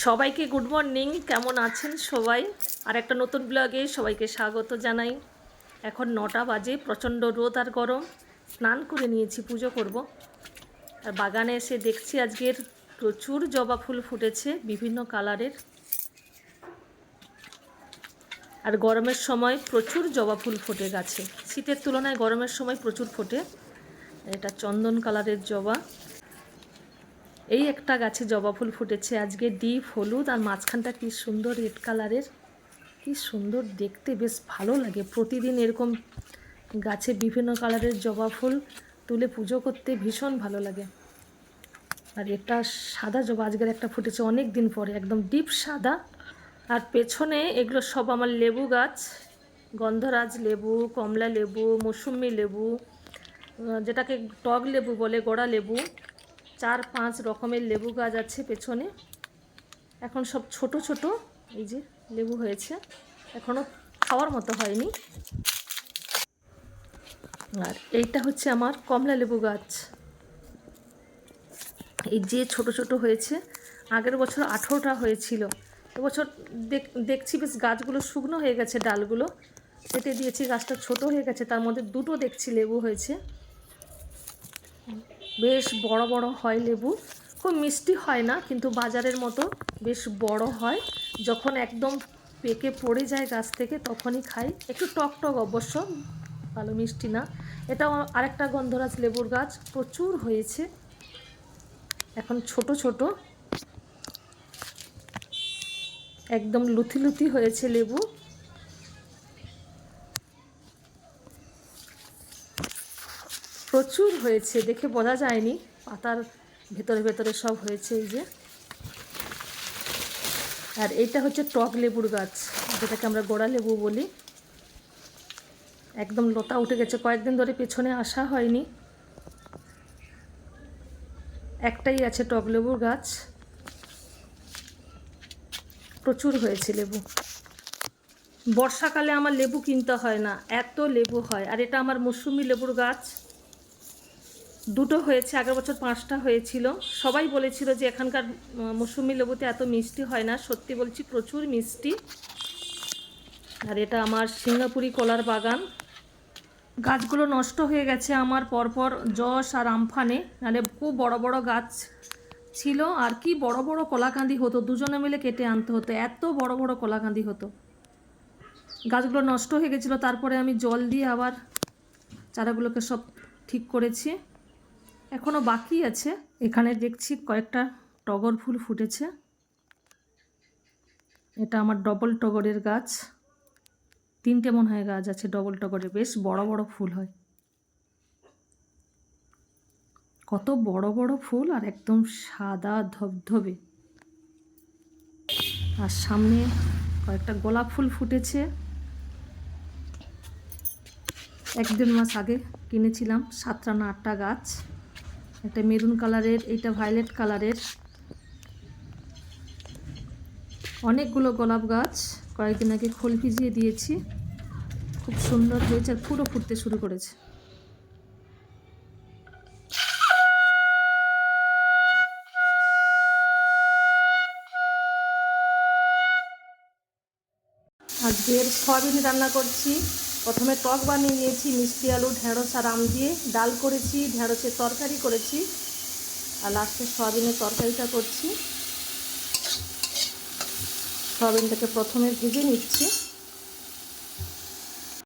সবাইকে good morning. কেমন আছেন সবাই? আর একটা নতুন ব্লগে সবাইকে স্বাগত জানাই। এখন 9টা বাজে, প্রচণ্ড রোদ আর গরম। স্নান করে নিয়েছি, পুজো করব। আর বাগানে এসে দেখছি আজকের প্রচুর জবা ফুল ফুটেছে বিভিন্ন কালারের। আর গরমের সময় প্রচুর জবা ফুল ফোটে গাছে, শীতের তুলনায় গরমের সময় প্রচুর ফোটে। এটা চন্দন কালারের জবা। এই একটা গাছে জবা ফুল ফুটেছে আজকে, ডিপ হলুদ, আর মাঝখানটা কি সুন্দর রেড কালারের, কি সুন্দর দেখতে, বেশ ভালো লাগে। প্রতিদিন এরকম গাছে বিভিন্ন কালারের জবা ফুল তুলে পুজো করতে ভীষণ ভালো লাগে। আর এটা সাদা জবা আজকের একটা ফুটেছে অনেক দিন পরে, একদম ডিপ সাদা। আর পেছনে এগুলো সব আমার লেবু গাছ, গন্ধরাজ লেবু, কমলা লেবু, মৌসুম্বি লেবু, যেটাকে টক লেবু বলে, গোড়া লেবু। 4-5 রকমের লেবু গাছ আছে পেছনে। এখন সব ছোট ছোট এই যে লেবু হয়েছে, এখনও খাওয়ার মতো হয়নি। আর এইটা হচ্ছে আমার কমলা লেবু গাছ, এই যে ছোট ছোট হয়েছে। আগের বছর 18টা হয়েছিল, এবছর দেখছি বেশ গাছগুলো শুকনো হয়ে গেছে, ডালগুলো কেটে দিয়েছি, গাছটা ছোট হয়ে গেছে। তার মধ্যে দুটো দেখছি লেবু হয়েছে, বেশ বড় বড় হয় লেবু। খুব মিষ্টি হয় না, কিন্তু বাজারের মতো বেশ বড় হয়। যখন একদম পেকে পড়ে যায় গাছ থেকে তখনই খাই, একটু টক টক অবশ্য, ভালো মিষ্টি না। এটাও আরেকটা গন্ধরাজ লেবুর গাছ, প্রচুর হয়েছে। এখন ছোট ছোট একদম লুথি লুথি হয়েছে লেবু। প্রচুর হয়েছে, দেখে বোঝা যায়নি, পাতার ভেতরে ভেতরে সব হয়েছে এই যে। আর এইটা হচ্ছে টক লেবুর গাছ, যেটাকে আমরা গোড়া লেবু বলি। একদম লতা উঠে গেছে, কয়েকদিন ধরে পেছনে আসা হয়নি। একটাই আছে টক লেবুর গাছ, প্রচুর হয়েছে লেবু। বর্ষাকালে আমার লেবু কিনতে হয় না, এত লেবু হয়। আর এটা আমার মৌসুমি লেবুর গাছ, দুটো হয়েছে, আগের বছর 5টা হয়েছিল। সবাই বলেছিল যে এখানকার মৌসুমি লেবুতে এত মিষ্টি হয় না, সত্যি বলছি প্রচুর মিষ্টি। আর এটা আমার সিঙ্গাপুরি কলার বাগান। গাছগুলো নষ্ট হয়ে গেছে আমার পরপর যশ আর আমফানে, নাহলে খুব বড় বড় গাছ ছিল। আর কি বড় বড় কলাকাঁদি হতো, দুজনে মিলে কেটে আনতে হতো, এত বড় বড় কলাকাঁদি হতো। গাছগুলো নষ্ট হয়ে গেছিলো, তারপরে আমি জল দিয়ে আবার চারাগুলোকে সব ঠিক করেছি। এখনও বাকি আছে। এখানে দেখছি কয়েকটা টগর ফুল ফুটেছে। এটা আমার ডবল টগরের গাছ, 3টে মনে হয় গাছ আছে ডবল টগরের, বেশ বড় বড় ফুল হয়। কত বড় বড় ফুল, আর একদম সাদা ধবধবে। আর সামনে কয়েকটা গোলাপ ফুল ফুটেছে, 1-1.5 মাস আগে কিনেছিলাম, 7টা না 8টা গাছ। একটা মেরুন কালারের, এইটা ভায়োলেট কালারের। অনেকগুলো গোলাপ গাছ কয়েকদিন আগে খোল ভিজিয়ে দিয়েছি, খুব সুন্দর হয়েছে, আর ফুলও ফুটতে শুরু করেছে। আজকের সয়াবিন রান্না করছি। প্রথমে টক বানিয়ে নিয়েছি, মিষ্টি আলু, ঢেঁড়স আর আম দিয়ে ডাল করেছি, ঢেঁড়সের তরকারি করেছি, আর লাস্টে সয়াবিনের তরকারিটা করছি। সয়াবিনটাকে প্রথমে ভেজে নিচ্ছি।